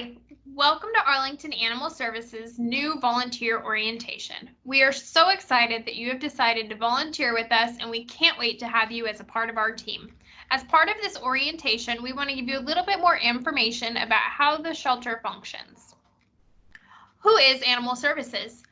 Hi, welcome to Arlington Animal Services' new volunteer orientation. We are so excited that you have decided to volunteer with us, and we can't wait to have you as a part of our team. As part of this orientation, we want to give you a little bit more information about how the shelter functions. Who is Animal Services?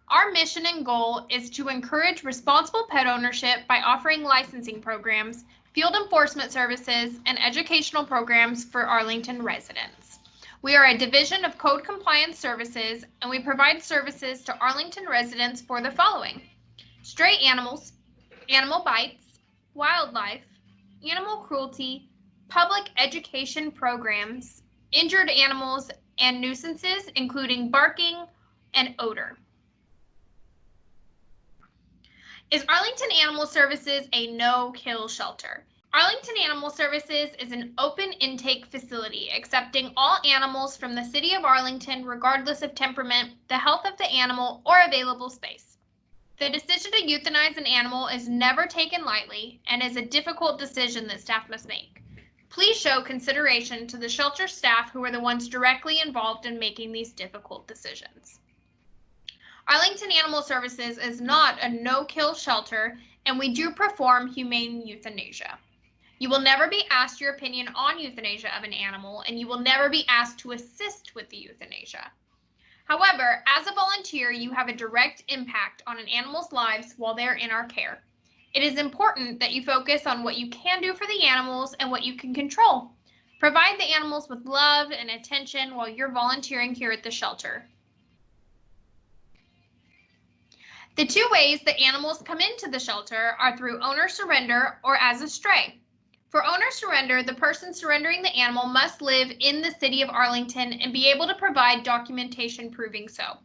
Our mission and goal is to encourage responsible pet ownership by offering licensing programs, field enforcement services, and educational programs for Arlington residents. We are a division of Code Compliance Services, and we provide services to Arlington residents for the following: stray animals, animal bites, wildlife, animal cruelty, public education programs, injured animals, and nuisances, including barking and odor. Is Arlington Animal Services a no-kill shelter? Arlington Animal Services is an open intake facility accepting all animals from the city of Arlington regardless of temperament, the health of the animal, or available space. The decision to euthanize an animal is never taken lightly and is a difficult decision that staff must make. Please show consideration to the shelter staff who are the ones directly involved in making these difficult decisions. Arlington Animal Services is not a no-kill shelter, and we do perform humane euthanasia. You will never be asked your opinion on euthanasia of an animal, and you will never be asked to assist with the euthanasia. However, as a volunteer, you have a direct impact on an animal's lives while they're in our care. It is important that you focus on what you can do for the animals and what you can control. Provide the animals with love and attention while you're volunteering here at the shelter. The two ways that animals come into the shelter are through owner surrender or as a stray. For owner surrender, the person surrendering the animal must live in the city of Arlington and be able to provide documentation proving so.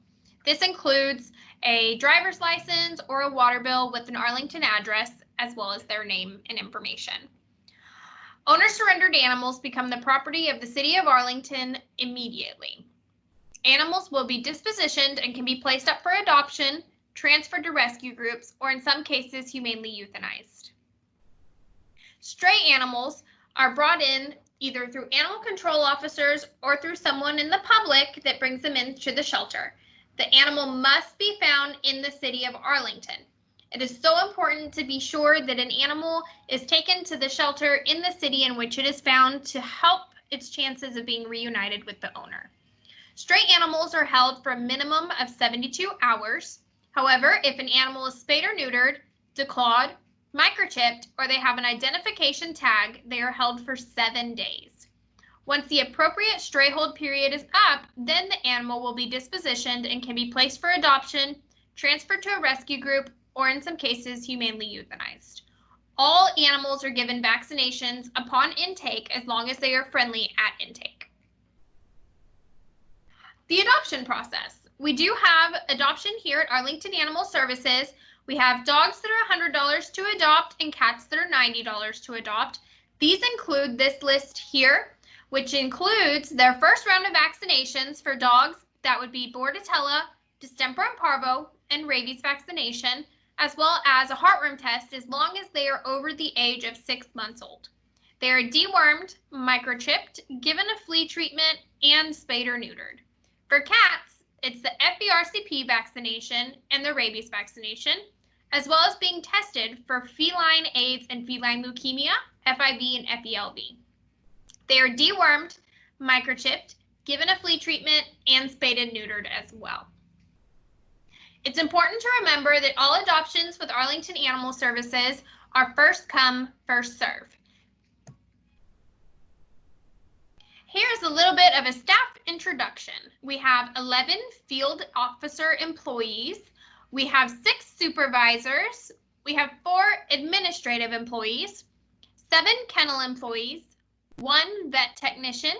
This includes a driver's license or a water bill with an Arlington address, as well as their name and information. Owner surrendered animals become the property of the city of Arlington immediately. Animals will be dispositioned and can be placed up for adoption, transferred to rescue groups, or in some cases, humanely euthanized. Stray animals are brought in either through animal control officers or through someone in the public that brings them into the shelter. The animal must be found in the city of Arlington. It is so important to be sure that an animal is taken to the shelter in the city in which it is found to help its chances of being reunited with the owner. Stray animals are held for a minimum of 72 hours. However, if an animal is spayed or neutered, declawed, microchipped, or they have an identification tag, they are held for 7 days. Once the appropriate stray hold period is up, then the animal will be dispositioned and can be placed for adoption, transferred to a rescue group, or in some cases, humanely euthanized. All animals are given vaccinations upon intake as long as they are friendly at intake. The adoption process. We do have adoption here at Arlington Animal Services. We have dogs that are $100 to adopt and cats that are $90 to adopt. These include this list here, which includes their first round of vaccinations for dogs. That would be Bordetella, distemper and parvo, and rabies vaccination, as well as a heartworm test as long as they are over the age of 6 months old. They are dewormed, microchipped, given a flea treatment, and spayed or neutered. For cats, it's the FBRCP vaccination and the rabies vaccination, as well as being tested for feline AIDS and feline leukemia, FIV and FELV. They are dewormed, microchipped, given a flea treatment, and spayed and neutered as well. It's important to remember that all adoptions with Arlington Animal Services are first come, first serve. Here's a little bit of a staff introduction. We have 11 field officer employees. We have 6 supervisors. We have 4 administrative employees, 7 kennel employees, 1 vet technician,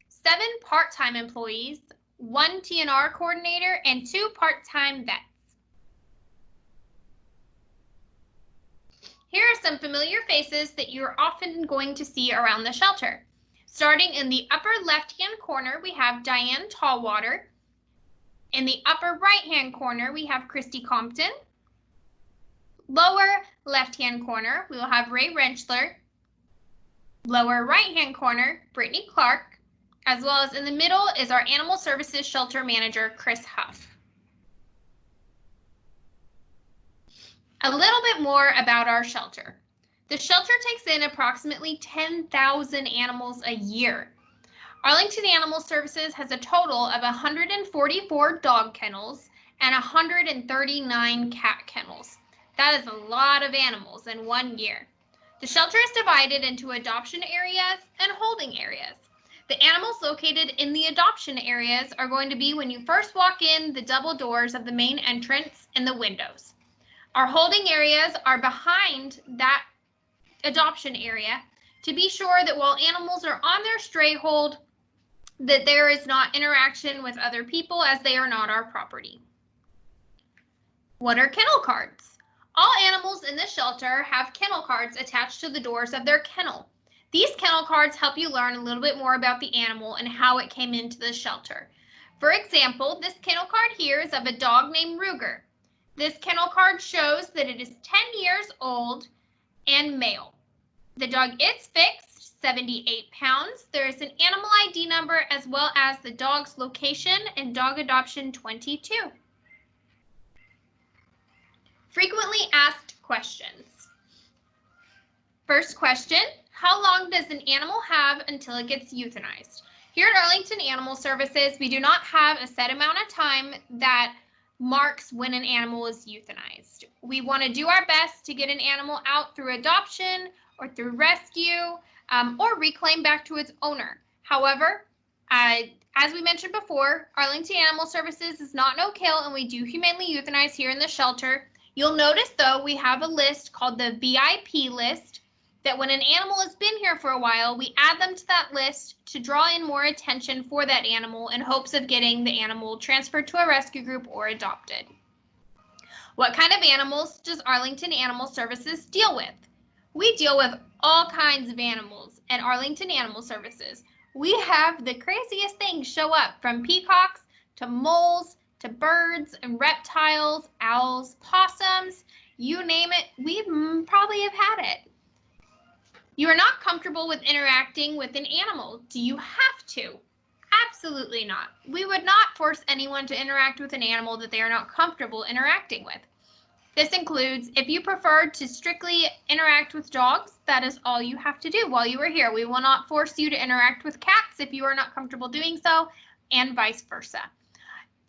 7 part-time employees, 1 TNR coordinator, and 2 part-time vets. Here are some familiar faces that you're often going to see around the shelter. Starting in the upper left-hand corner, we have Diane Tallwater. In the upper right-hand corner, we have Christy Compton. Lower left-hand corner, we will have Ray Rentschler. Lower right-hand corner, Brittany Clark. as well as in the middle is our Animal Services Shelter Manager, Chris Huff. A little bit more about our shelter. The shelter takes in approximately 10,000 animals a year. Arlington Animal Services has a total of 144 dog kennels and 139 cat kennels. That is a lot of animals in 1 year. The shelter is divided into adoption areas and holding areas. The animals located in the adoption areas are going to be when you first walk in the double doors of the main entrance and the windows. Our holding areas are behind that adoption area to be sure that while animals are on their stray hold, that there is not interaction with other people as they are not our property. What are kennel cards? All animals in the shelter have kennel cards attached to the doors of their kennel. These kennel cards help you learn a little bit more about the animal and how it came into the shelter. For example, this kennel card here is of a dog named Ruger. This kennel card shows that it is 10 years old and male. The dog is fixed, 78 pounds. There is an animal ID number as well as the dog's location and dog adoption 22. Frequently asked questions. First question, how long does an animal have until it gets euthanized? Here at Arlington Animal Services, we do not have a set amount of time that marks when an animal is euthanized. We want to do our best to get an animal out through adoption or through rescue or reclaim back to its owner. However, as we mentioned before, Arlington Animal Services is not no-kill and we do humanely euthanize here in the shelter. You'll notice though, we have a list called the VIP list that when an animal has been here for a while, we add them to that list to draw in more attention for that animal in hopes of getting the animal transferred to a rescue group or adopted. What kind of animals does Arlington Animal Services deal with? We deal with all kinds of animals at Arlington Animal Services. We have the craziest things show up, from peacocks to moles to birds and reptiles, owls, possums, you name it, we probably have had it. You are not comfortable with interacting with an animal. Do you have to? Absolutely not. We would not force anyone to interact with an animal that they are not comfortable interacting with. This includes if you prefer to strictly interact with dogs, that is all you have to do while you are here. We will not force you to interact with cats if you are not comfortable doing so, and vice versa.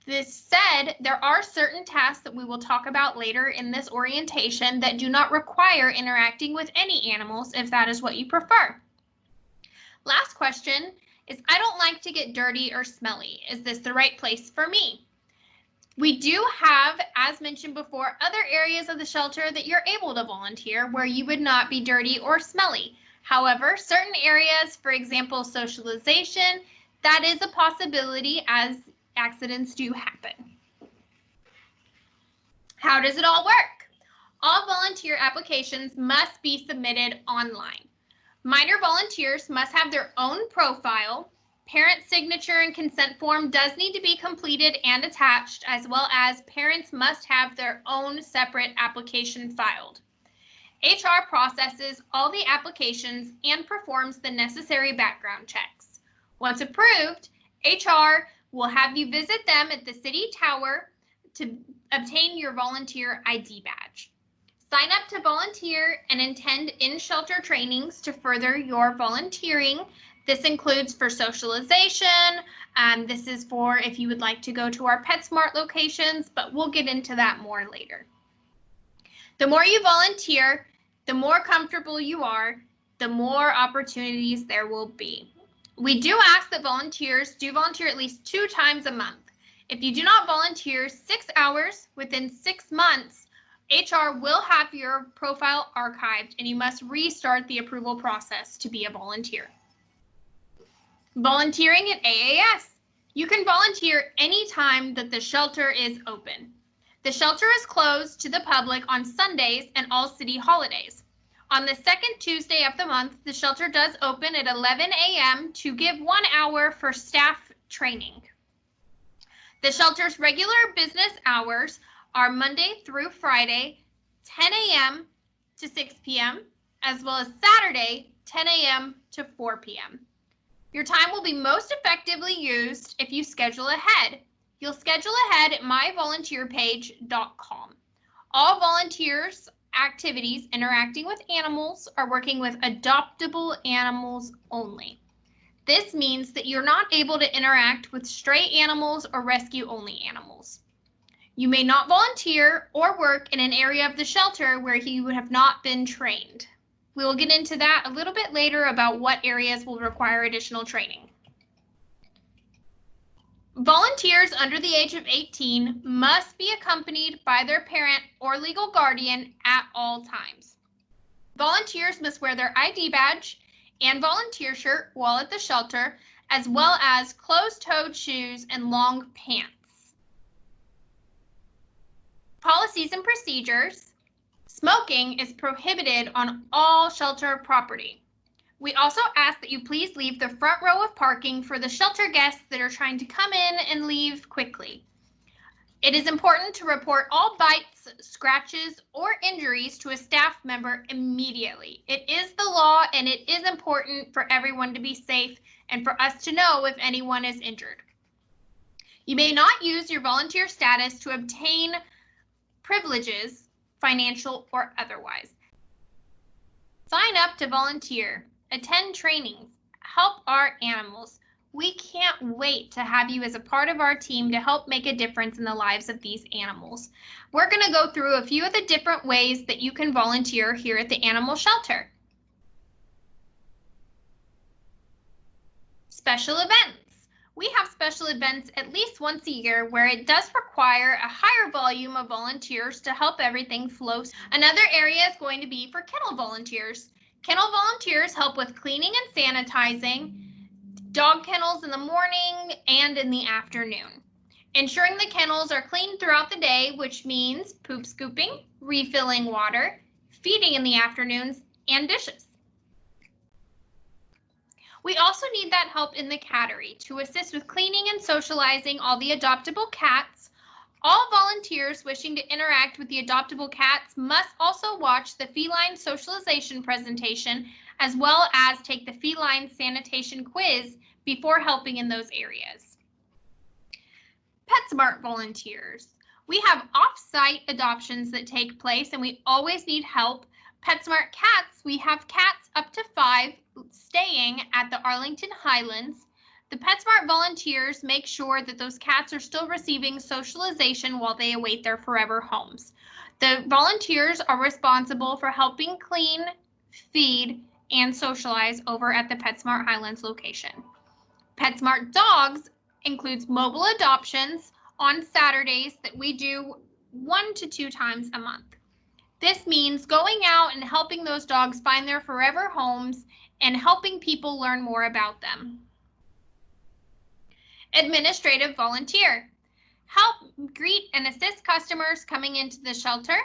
This said, there are certain tasks that we will talk about later in this orientation that do not require interacting with any animals if that is what you prefer. Last question is, I don't like to get dirty or smelly. Is this the right place for me? We do have, as mentioned before, other areas of the shelter that you're able to volunteer where you would not be dirty or smelly. However, certain areas, for example, socialization, that is a possibility as accidents do happen. How does it all work? All volunteer applications must be submitted online. Minor volunteers must have their own profile. Parent signature and consent form does need to be completed and attached, as well as parents must have their own separate application filed. HR processes all the applications and performs the necessary background checks. Once approved, HR will have you visit them at the city tower to obtain your volunteer ID badge. Sign up to volunteer and attend in-shelter trainings to further your volunteering. This includes for socialization. This is for if you would like to go to our PetSmart locations, but we'll get into that more later. The more you volunteer, the more comfortable you are, the more opportunities there will be. We do ask that volunteers do volunteer at least 2 times a month. If you do not volunteer 6 hours within 6 months, HR will have your profile archived and you must restart the approval process to be a volunteer. Volunteering at AAS. You can volunteer anytime that the shelter is open. The shelter is closed to the public on Sundays and all city holidays. On the second Tuesday of the month, the shelter does open at 11 a.m. to give 1 hour for staff training. The shelter's regular business hours are Monday through Friday, 10 a.m. to 6 p.m., as well as Saturday, 10 a.m. to 4 p.m. Your time will be most effectively used if you schedule ahead. You'll schedule ahead at myvolunteerpage.com. All volunteers' activities interacting with animals are working with adoptable animals only. This means that you're not able to interact with stray animals or rescue-only animals. You may not volunteer or work in an area of the shelter where you have not been trained. We will get into that a little bit later about what areas will require additional training. Volunteers under the age of 18 must be accompanied by their parent or legal guardian at all times. Volunteers must wear their ID badge and volunteer shirt while at the shelter, as well as closed-toed shoes and long pants. Policies and procedures. Smoking is prohibited on all shelter property. We also ask that you please leave the front row of parking for the shelter guests that are trying to come in and leave quickly. It is important to report all bites, scratches, or injuries to a staff member immediately. It is the law, and it is important for everyone to be safe and for us to know if anyone is injured. You may not use your volunteer status to obtain privileges, financial or otherwise. Sign up to volunteer, attend trainings, help our animals. We can't wait to have you as a part of our team to help make a difference in the lives of these animals. We're going to go through a few of the different ways that you can volunteer here at the animal shelter. Special events. We have special events at least once a year where it does require a higher volume of volunteers to help everything flow. Another area is going to be for kennel volunteers. Kennel volunteers help with cleaning and sanitizing dog kennels in the morning and in the afternoon. Ensuring the kennels are clean throughout the day, which means poop scooping, refilling water, feeding in the afternoons, and dishes. We also need that help in the cattery to assist with cleaning and socializing all the adoptable cats. All volunteers wishing to interact with the adoptable cats must also watch the feline socialization presentation, as well as take the feline sanitation quiz before helping in those areas. PetSmart volunteers. We have off-site adoptions that take place, and we always need help. PetSmart cats, we have cats up to 5 staying at the Arlington Highlands. The PetSmart volunteers make sure that those cats are still receiving socialization while they await their forever homes. The volunteers are responsible for helping clean, feed, and socialize over at the PetSmart Highlands location. PetSmart dogs includes mobile adoptions on Saturdays that we do 1 to 2 times a month. This means going out and helping those dogs find their forever homes and helping people learn more about them. Administrative volunteer. Help greet and assist customers coming into the shelter.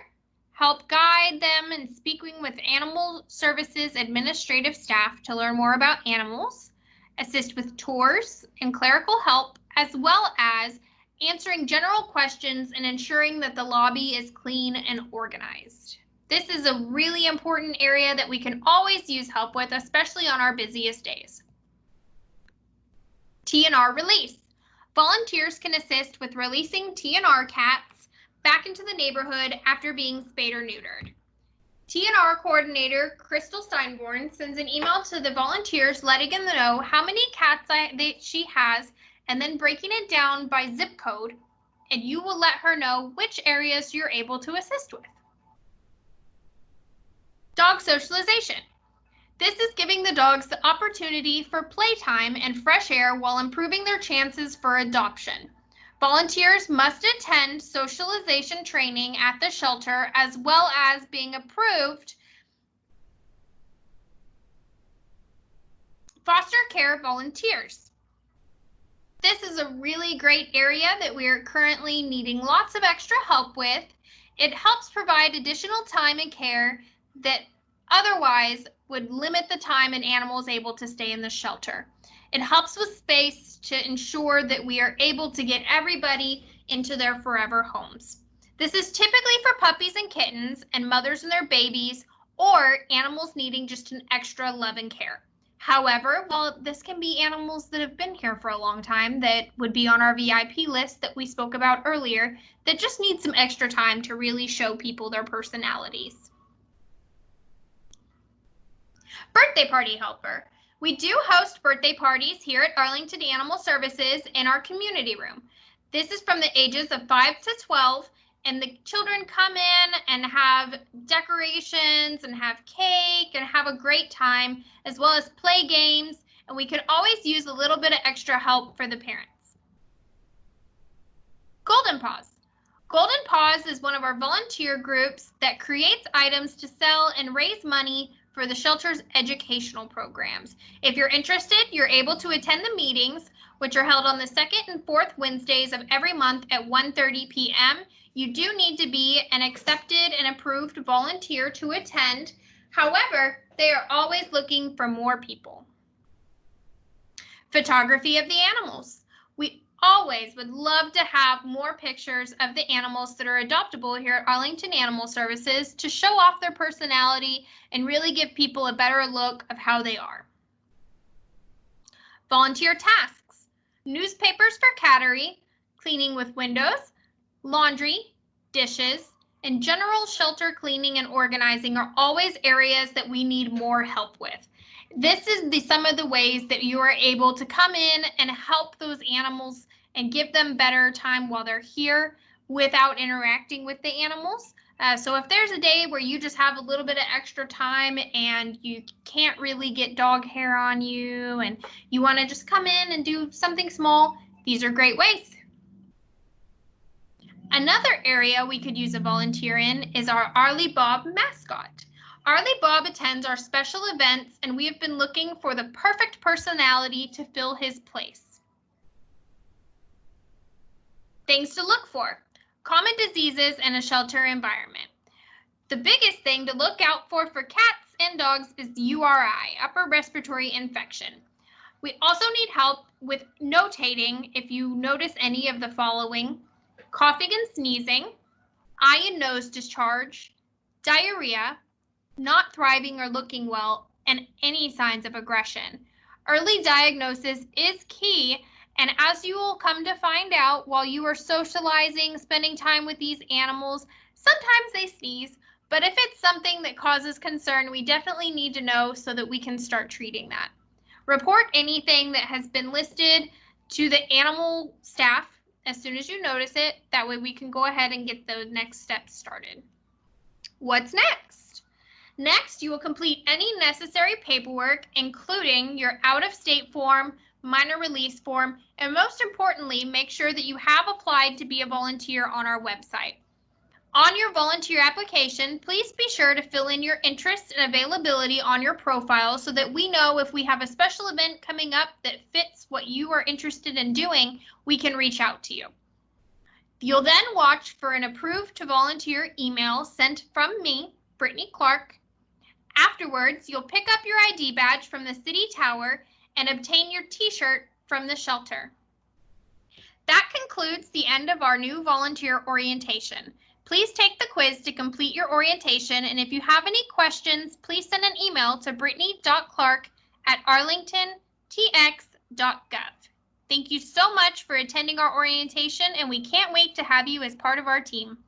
Help guide them and speaking with animal services administrative staff to learn more about animals. Assist with tours and clerical help, as well as answering general questions and ensuring that the lobby is clean and organized. This is a really important area that we can always use help with, especially on our busiest days. TNR release. Volunteers can assist with releasing TNR cats back into the neighborhood after being spayed or neutered. TNR coordinator Crystal Steinborn sends an email to the volunteers letting them know how many cats she has, and then breaking it down by zip code, and you will let her know which areas you're able to assist with. Dog socialization. This is giving the dogs the opportunity for playtime and fresh air while improving their chances for adoption. Volunteers must attend socialization training at the shelter, as well as being approved foster care volunteers. This is a really great area that we are currently needing lots of extra help with. It helps provide additional time and care that otherwise would limit the time an animal is able to stay in the shelter. It helps with space to ensure that we are able to get everybody into their forever homes. This is typically for puppies and kittens and mothers and their babies, or animals needing just an extra love and care. However, while this can be animals that have been here for a long time that would be on our VIP list that we spoke about earlier, that just need some extra time to really show people their personalities. Birthday party helper. We do host birthday parties here at Arlington Animal Services in our community room. This is from the ages of 5 to 12, and the children come in and have decorations and have cake and have a great time, as well as play games, and we could always use a little bit of extra help for the parents. Golden Paws. Golden Paws is one of our volunteer groups that creates items to sell and raise money for the shelter's educational programs. If you're interested, you're able to attend the meetings, which are held on the second and fourth Wednesdays of every month at 1:30 p.m. You do need to be an accepted and approved volunteer to attend. However, they are always looking for more people. Photography of the animals. We always would love to have more pictures of the animals that are adoptable here at Arlington Animal Services to show off their personality and really give people a better look of how they are. Volunteer tasks. Newspapers for cattery, cleaning with windows, laundry, dishes, and general shelter cleaning and organizing are always areas that we need more help with. This is some of the ways that you are able to come in and help those animals and give them better time while they're here without interacting with the animals. So if there's a day where you just have a little bit of extra time and you can't really get dog hair on you and you want to just come in and do something small, these are great ways. Another area we could use a volunteer in is our Arlie Bob mascot. Arlie Bob attends our special events, and we have been looking for the perfect personality to fill his place. Things to look for. Common diseases in a shelter environment. The biggest thing to look out for cats and dogs is URI, upper respiratory infection. We also need help with notating if you notice any of the following: coughing and sneezing, eye and nose discharge, diarrhea, not thriving or looking well, and any signs of aggression. Early diagnosis is key, and as you will come to find out while you are socializing, spending time with these animals, sometimes they sneeze, but if it's something that causes concern, we definitely need to know so that we can start treating that. Report anything that has been listed to the animal staff as soon as you notice it. That way we can go ahead and get the next steps started. What's next? Next, you will complete any necessary paperwork, including your out-of-state form, minor release form, and most importantly, make sure that you have applied to be a volunteer on our website. On your volunteer application, please be sure to fill in your interests and availability on your profile so that we know if we have a special event coming up that fits what you are interested in doing, we can reach out to you. You'll then watch for an approved to volunteer email sent from me, Brittany Clark. Afterwards, you'll pick up your ID badge from the city tower and obtain your t-shirt from the shelter. That concludes the end of our new volunteer orientation. Please take the quiz to complete your orientation, and if you have any questions, please send an email to brittany.clark@arlingtontx.gov. Thank you so much for attending our orientation, and we can't wait to have you as part of our team.